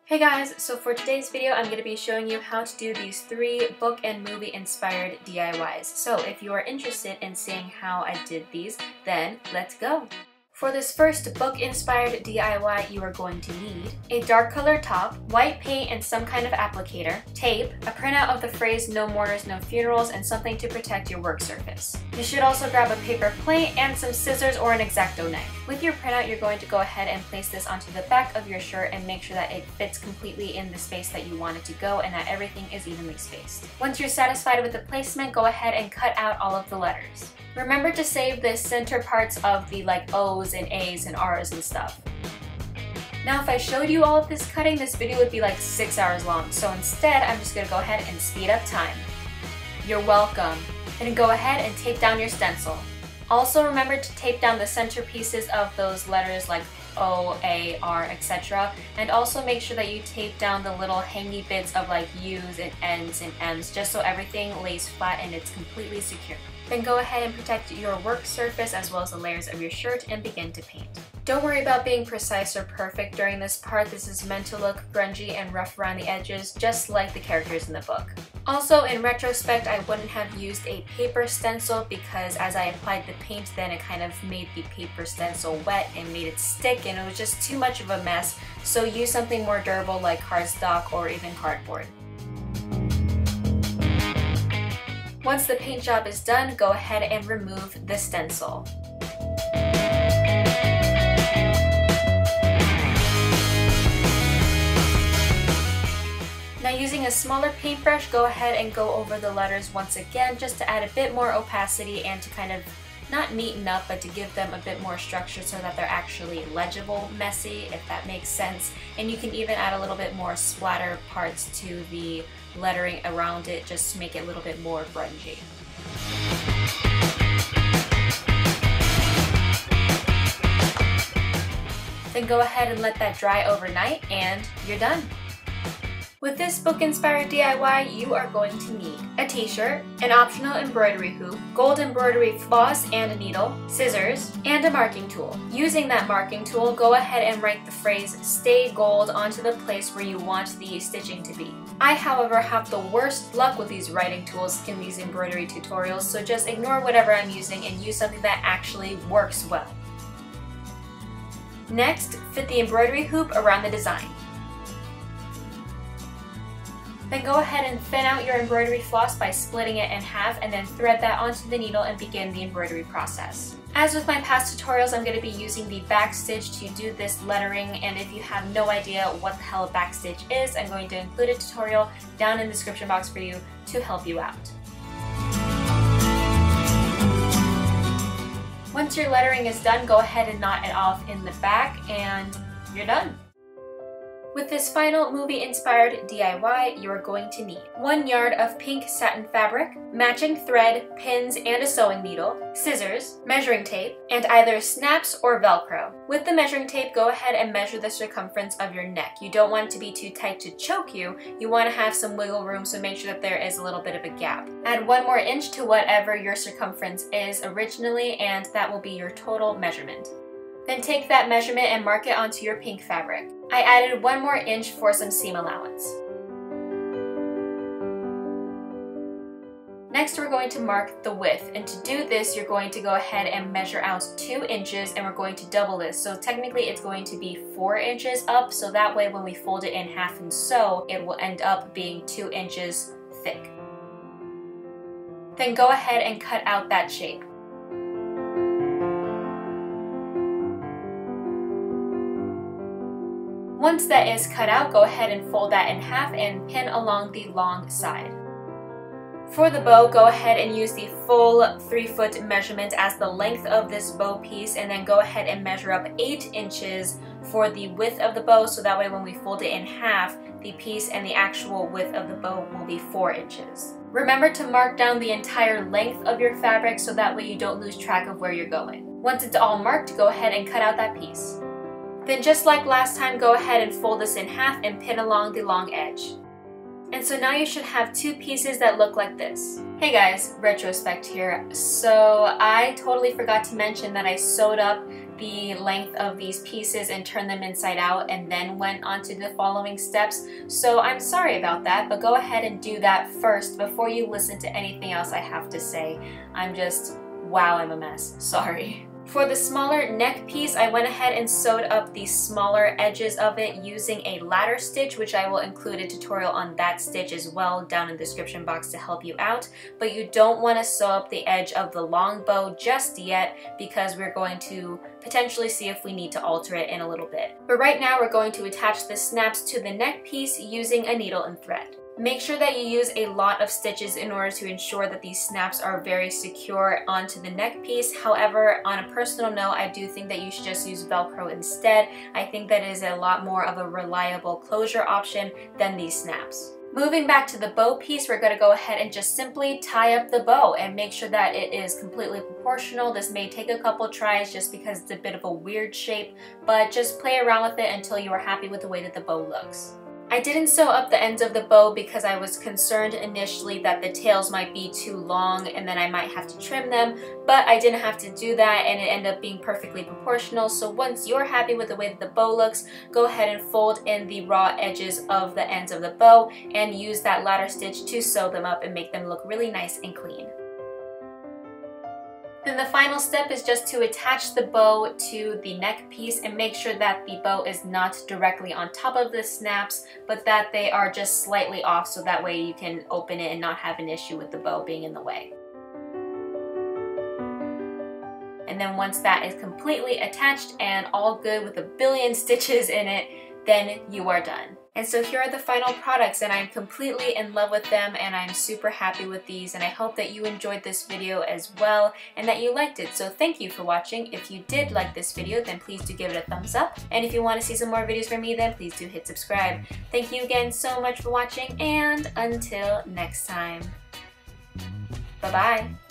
Hey guys, so for today's video I'm going to be showing you how to do these 3 book and movie inspired DIYs. So if you are interested in seeing how I did these, then let's go! For this first book-inspired DIY, you are going to need a dark colored top, white paint and some kind of applicator, tape, a printout of the phrase "No Mourners, No Funerals," and something to protect your work surface. You should also grab a paper plate and some scissors or an X-Acto knife. With your printout, you're going to go ahead and place this onto the back of your shirt and make sure that it fits completely in the space that you want it to go and that everything is evenly spaced. Once you're satisfied with the placement, go ahead and cut out all of the letters. Remember to save the center parts of the O's and A's and R's and stuff. Now if I showed you all of this cutting, this video would be like 6 hours long, so instead I'm just going to go ahead and speed up time. You're welcome. And go ahead and tape down your stencil. Also remember to tape down the center pieces of those letters like O, A, R, etc. And also make sure that you tape down the little hangy bits of U's and N's and M's just so everything lays flat and it's completely secure. Then go ahead and protect your work surface as well as the layers of your shirt and begin to paint. Don't worry about being precise or perfect during this part. This is meant to look grungy and rough around the edges, just like the characters in the book. Also, in retrospect, I wouldn't have used a paper stencil because as I applied the paint, then it kind of made the paper stencil wet and made it stick, and it was just too much of a mess. So use something more durable like cardstock or even cardboard. Once the paint job is done, go ahead and remove the stencil. Now using a smaller paintbrush, go ahead and go over the letters once again just to add a bit more opacity and to kind of not neaten up, but to give them a bit more structure so that they're actually legible, messy, if that makes sense. And you can even add a little bit more splatter parts to the lettering around it just to make it a little bit more grungy. Then go ahead and let that dry overnight and you're done. With this book-inspired DIY, you are going to need a t-shirt, an optional embroidery hoop, gold embroidery floss and a needle, scissors, and a marking tool. Using that marking tool, go ahead and write the phrase "Stay Gold" onto the place where you want the stitching to be. I, however, have the worst luck with these writing tools in these embroidery tutorials, so just ignore whatever I'm using and use something that actually works well. Next, fit the embroidery hoop around the design. Then go ahead and thin out your embroidery floss by splitting it in half and then thread that onto the needle and begin the embroidery process. As with my past tutorials, I'm going to be using the backstitch to do this lettering, and if you have no idea what the hell a backstitch is, I'm going to include a tutorial down in the description box for you to help you out. Once your lettering is done, go ahead and knot it off in the back and you're done. With this final movie-inspired DIY, you are going to need 1 yard of pink satin fabric, matching thread, pins, and a sewing needle, scissors, measuring tape, and either snaps or Velcro. With the measuring tape, go ahead and measure the circumference of your neck. You don't want it to be too tight to choke you. You want to have some wiggle room, so make sure that there is a little bit of a gap. Add 1 more inch to whatever your circumference is originally, and that will be your total measurement. Then take that measurement and mark it onto your pink fabric. I added 1 more inch for some seam allowance. Next, we're going to mark the width, and to do this, you're going to go ahead and measure out 2 inches, and we're going to double this. So technically, it's going to be 4 inches up, so that way when we fold it in half and sew, it will end up being 2 inches thick. Then go ahead and cut out that shape. Once that is cut out, go ahead and fold that in half and pin along the long side. For the bow, go ahead and use the full 3-foot measurement as the length of this bow piece, and then go ahead and measure up 8 inches for the width of the bow, so that way when we fold it in half, the piece and the actual width of the bow will be 4 inches. Remember to mark down the entire length of your fabric so that way you don't lose track of where you're going. Once it's all marked, go ahead and cut out that piece. Then just like last time, go ahead and fold this in half and pin along the long edge. And so now you should have 2 pieces that look like this. Hey guys, retrospect here. So I totally forgot to mention that I sewed up the length of these pieces and turned them inside out and then went on to the following steps. So I'm sorry about that, but go ahead and do that first before you listen to anything else I have to say. Wow, I'm a mess. Sorry. For the smaller neck piece, I went ahead and sewed up the smaller edges of it using a ladder stitch, which I will include a tutorial on that stitch as well down in the description box to help you out. But you don't want to sew up the edge of the long bow just yet because we're going to potentially see if we need to alter it in a little bit. But right now we're going to attach the snaps to the neck piece using a needle and thread. Make sure that you use a lot of stitches in order to ensure that these snaps are very secure onto the neck piece. However, on a personal note, I do think that you should just use Velcro instead. I think that is a lot more of a reliable closure option than these snaps. Moving back to the bow piece, we're going to go ahead and just simply tie up the bow and make sure that it is completely proportional. This may take a couple tries just because it's a bit of a weird shape, but just play around with it until you are happy with the way that the bow looks. I didn't sew up the ends of the bow because I was concerned initially that the tails might be too long and then I might have to trim them, but I didn't have to do that and it ended up being perfectly proportional. So once you're happy with the way that the bow looks, go ahead and fold in the raw edges of the ends of the bow and use that ladder stitch to sew them up and make them look really nice and clean. Then the final step is just to attach the bow to the neck piece and make sure that the bow is not directly on top of the snaps, but that they are just slightly off so that way you can open it and not have an issue with the bow being in the way. And then once that is completely attached and all good with a billion stitches in it, then you are done. And so here are the final products and I'm completely in love with them and I'm super happy with these and I hope that you enjoyed this video as well and that you liked it. So thank you for watching. If you did like this video, then please do give it a thumbs up. And if you want to see some more videos from me, then please do hit subscribe. Thank you again so much for watching and until next time. Bye-bye.